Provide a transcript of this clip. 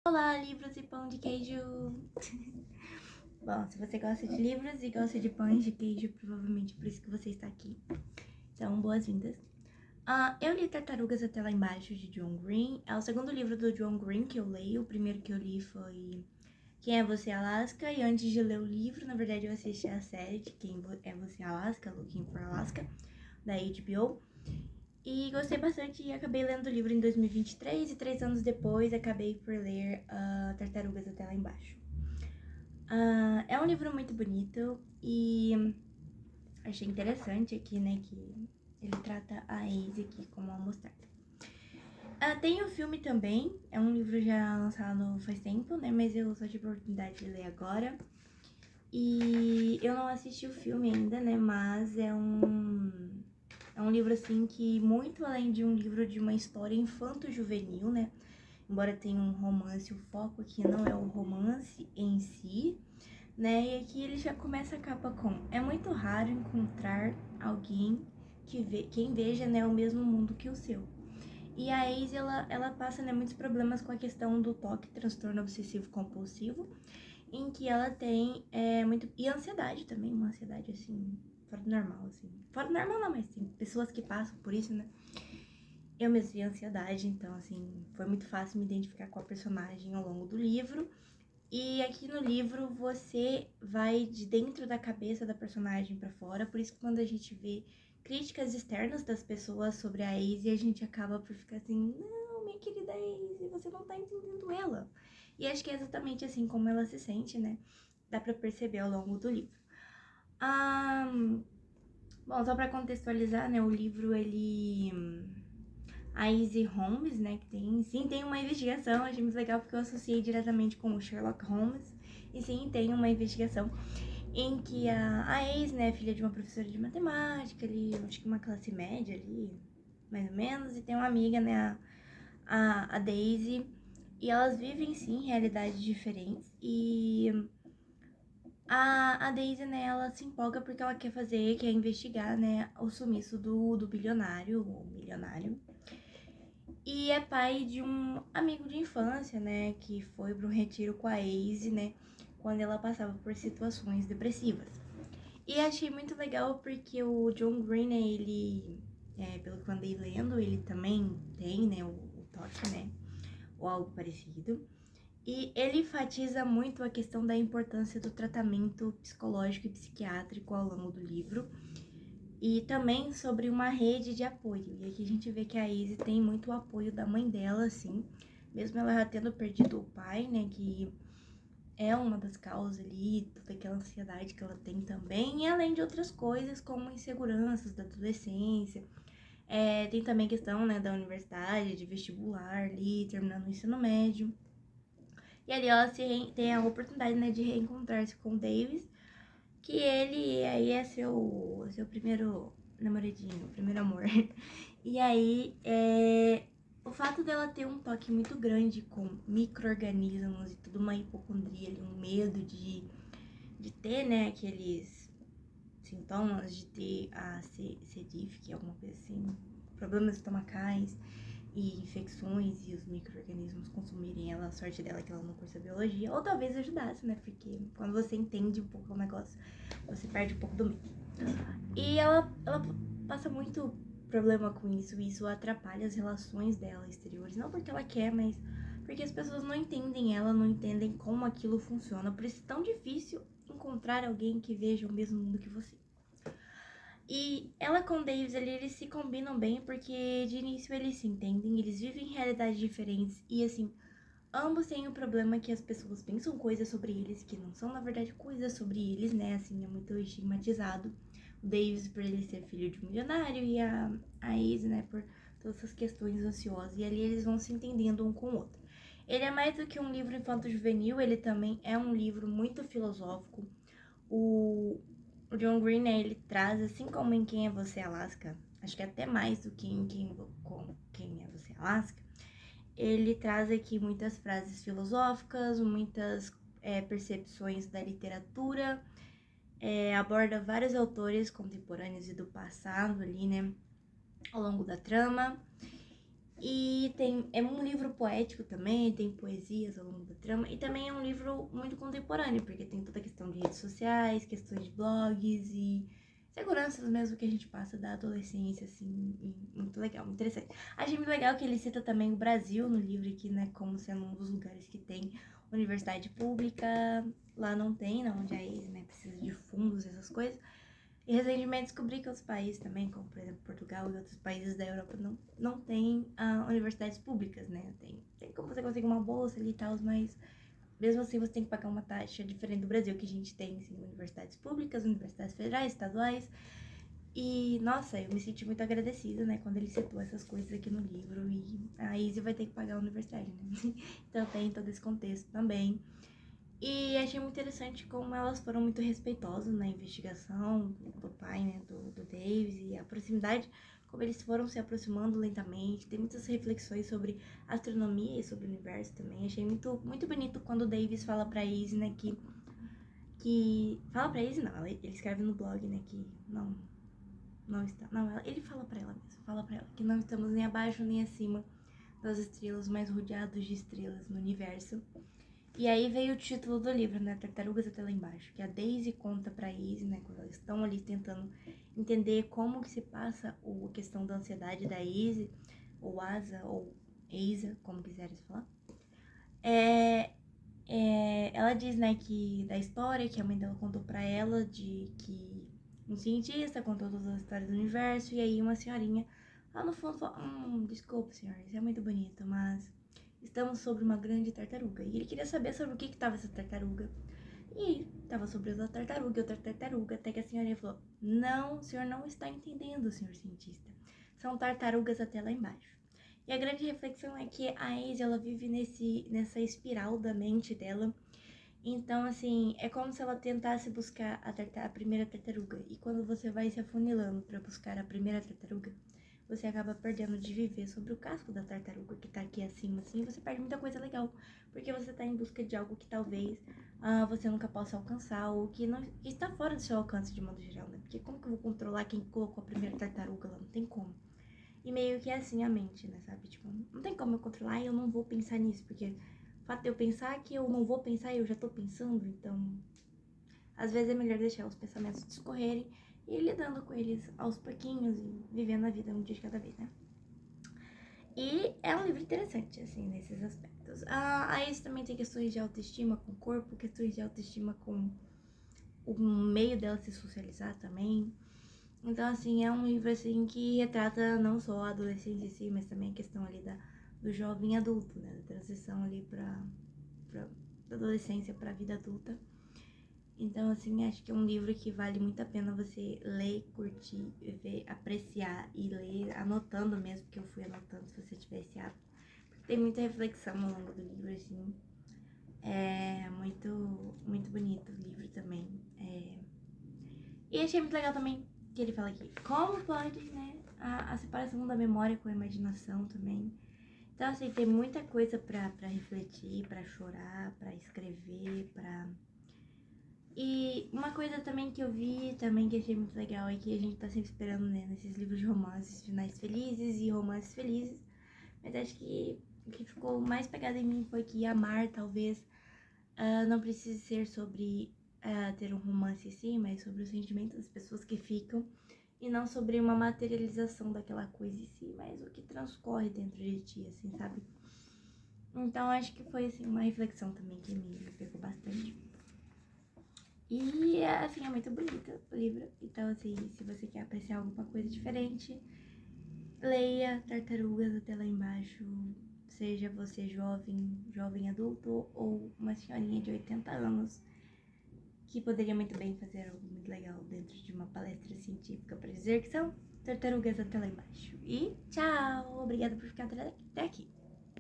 Olá, livros e pão de queijo! Bom, se você gosta de livros e gosta de pães de queijo, provavelmente por isso que você está aqui. Então, boas-vindas. Eu li Tartarugas Até Lá Embaixo, de John Green. É o segundo livro do John Green que eu leio. O primeiro que eu li foi Quem é Você, Alaska? E antes de ler o livro, na verdade, eu assisti a série de Quem é Você, Alaska, Looking for Alaska, da HBO. E gostei bastante e acabei lendo o livro em 2023 e 3 anos depois acabei por ler Tartarugas Até Lá Embaixo. É um livro muito bonito e achei interessante aqui, né, que ele trata a Izzy aqui como uma mostarda. Tem o filme também, é um livro já lançado faz tempo, né, mas eu só tive a oportunidade de ler agora. E eu não assisti o filme ainda, né, mas é um livro, assim, que muito além de um livro de uma história infanto-juvenil, né? Embora tenha um romance, o foco aqui não é o romance em si, né? E aqui ele já começa a capa com: é muito raro encontrar alguém quem veja, né, o mesmo mundo que o seu. E a Izzy, ela passa, né, muitos problemas com a questão do TOC, transtorno obsessivo compulsivo, em que ela tem muito... E ansiedade também, uma ansiedade, assim, fora do normal, assim. Fora do normal não, mas tem pessoas que passam por isso, né? Eu mesmo tinha ansiedade, então, assim, foi muito fácil me identificar com a personagem ao longo do livro. E aqui no livro você vai de dentro da cabeça da personagem pra fora, por isso que quando a gente vê críticas externas das pessoas sobre a Izzy, a gente acaba por ficar assim: não, minha querida Izzy, você não tá entendendo ela. E acho que é exatamente assim como ela se sente, né? Dá pra perceber ao longo do livro. Bom, só pra contextualizar, né, o livro, ele... A Izzy Holmes, né, que tem uma investigação, achei muito legal porque eu associei diretamente com o Sherlock Holmes. E sim, tem uma investigação em que a Izzy, né, é filha de uma professora de matemática ali, acho que uma classe média ali, mais ou menos, e tem uma amiga, né, a Daisy, e elas vivem, sim, realidades diferentes, e a Daisy, né, ela se empolga porque ela quer investigar, né, o sumiço do bilionário, ou milionário. E é pai de um amigo de infância, né, que foi para um retiro com a Izzy, né, quando ela passava por situações depressivas. E achei muito legal porque o John Green, né, ele, pelo que eu andei lendo, ele também tem, né, o toque, né, ou algo parecido. E ele enfatiza muito a questão da importância do tratamento psicológico e psiquiátrico ao longo do livro. E também sobre uma rede de apoio. E aqui a gente vê que a Izzy tem muito apoio da mãe dela, assim. Mesmo ela já tendo perdido o pai, né, que é uma das causas ali, toda aquela ansiedade que ela tem também. E além de outras coisas, como inseguranças da adolescência. Tem também questão, né, da universidade, de vestibular ali, terminando o ensino médio. E ali ela tem a oportunidade, né, de reencontrar-se com o Davis, que ele aí é seu primeiro namoradinho, primeiro amor. E aí, o fato dela ter um toque muito grande com micro-organismos e tudo, uma hipocondria, um medo de ter, né, aqueles sintomas de ter a C. diff, que é alguma coisa assim, problemas estomacais e infecções, e os micro-organismos consumirem ela. A sorte dela é que ela não cursa biologia, ou talvez ajudasse, né, porque quando você entende um pouco o negócio, você perde um pouco do medo. E ela passa muito problema com isso, e isso atrapalha as relações dela exteriores, não porque ela quer, mas porque as pessoas não entendem ela, não entendem como aquilo funciona. Por isso é tão difícil encontrar alguém que veja o mesmo mundo que você. E ela com o Davis ali, eles se combinam bem porque de início eles se entendem, eles vivem realidades diferentes e assim, ambos têm o problema que as pessoas pensam coisas sobre eles que não são na verdade coisas sobre eles, né? Assim, é muito estigmatizado. O Davis por ele ser filho de um milionário e a Izzy, né, por todas essas questões ociosas. E ali eles vão se entendendo um com o outro. Ele é mais do que um livro infanto-juvenil, ele também é um livro muito filosófico. O John Green, né, ele traz, assim como em Quem é Você, Alaska, acho que até mais do que em Quem é Você, Alaska, ele traz aqui muitas frases filosóficas, muitas percepções da literatura, aborda vários autores contemporâneos e do passado ali, né, ao longo da trama. E é um livro poético também, tem poesias ao longo da trama. E também é um livro muito contemporâneo, porque tem toda a questão de redes sociais, questões de blogs e seguranças mesmo que a gente passa da adolescência, assim, e muito legal, muito interessante. Achei muito legal que ele cita também o Brasil no livro aqui, né, como sendo um dos lugares que tem universidade pública. Lá não tem, não, onde a ISE, né, precisa de fundos, essas coisas. E recentemente descobri que outros países também, como por exemplo Portugal e outros países da Europa, não tem universidades públicas, né? Tem como você conseguir uma bolsa ali e tal, mas mesmo assim você tem que pagar uma taxa diferente do Brasil, que a gente tem, assim, universidades públicas, universidades federais, estaduais. E, nossa, eu me senti muito agradecida, né, quando ele citou essas coisas aqui no livro. E a Izzy vai ter que pagar a universidade, né? Então tem todo esse contexto também. E achei muito interessante como elas foram muito respeitosas na investigação do pai, né, do Davis, e a proximidade, como eles foram se aproximando lentamente. Tem muitas reflexões sobre astronomia e sobre o universo também. Achei muito, muito bonito quando o Davis fala pra Izzy, né, que... Fala pra Izzy, não, ele escreve no blog, né, que não está... Não, ele fala pra ela mesmo, fala pra ela que não estamos nem abaixo nem acima das estrelas, mas rodeados de estrelas no universo. E aí veio o título do livro, né? Tartarugas até lá embaixo, que a Daisy conta pra Izzy, né? Quando elas estão ali tentando entender como que se passa a questão da ansiedade da Izzy, ou Asa, ou Eisa, como quiseres falar. Ela diz, né, que da história que a mãe dela contou pra ela, de que um cientista contou todas as histórias do universo, e aí uma senhorinha lá no fundo falou, desculpa, senhor, isso é muito bonito, mas estamos sobre uma grande tartaruga. E ele queria saber sobre o que estava essa tartaruga. E estava sobre outra tartaruga, até que a senhorinha falou, não, o senhor não está entendendo, senhor cientista. São tartarugas até lá embaixo. E a grande reflexão é que a Izzy, ela vive nessa espiral da mente dela. Então, assim, é como se ela tentasse buscar a primeira tartaruga. E quando você vai se afunilando para buscar a primeira tartaruga, você acaba perdendo de viver sobre o casco da tartaruga que tá aqui acima, assim. Você perde muita coisa legal, porque você tá em busca de algo que talvez você nunca possa alcançar, ou que não que está fora do seu alcance de modo geral, né? Porque como que eu vou controlar quem colocou a primeira tartaruga lá? Não tem como. E meio que é assim a mente, né, sabe? Tipo, não tem como eu controlar e eu não vou pensar nisso, porque o fato de eu pensar que eu não vou pensar, eu já tô pensando, então às vezes é melhor deixar os pensamentos discorrerem e ir lidando com eles aos pouquinhos e vivendo a vida um dia de cada vez, né? E é um livro interessante, assim, nesses aspectos. Aí também tem questões de autoestima com o corpo, questões de autoestima com o meio dela se socializar também. Então, assim, é um livro, assim, que retrata não só a adolescência em si, mas também a questão ali do jovem adulto, né? Da transição ali da adolescência pra vida adulta. Então, assim, acho que é um livro que vale muito a pena você ler, curtir, ver, apreciar e ler anotando mesmo, que eu fui anotando se você tiver esse hábito. Porque tem muita reflexão ao longo do livro, assim. É muito, muito bonito o livro também. E achei muito legal também que ele fala aqui como pode, né, a separação da memória com a imaginação também. Então, assim, tem muita coisa pra refletir, pra chorar, pra escrever, pra... E uma coisa também que eu vi, também que achei muito legal, é que a gente tá sempre esperando, né, nesses livros de romances, finais felizes e romances felizes. Mas acho que o que ficou mais pegado em mim foi que amar, talvez, não precise ser sobre ter um romance em si, mas sobre os sentimentos das pessoas que ficam. E não sobre uma materialização daquela coisa em si, mas o que transcorre dentro de ti, assim, sabe? Então acho que foi, assim, uma reflexão também que me pegou bastante. E, assim, é muito bonito o livro. Então, assim, se você quer apreciar alguma coisa diferente, leia Tartarugas até lá embaixo. Seja você jovem adulto ou uma senhorinha de 80 anos que poderia muito bem fazer algo muito legal dentro de uma palestra científica para dizer que são tartarugas até lá embaixo. E tchau! Obrigada por ficar até aqui.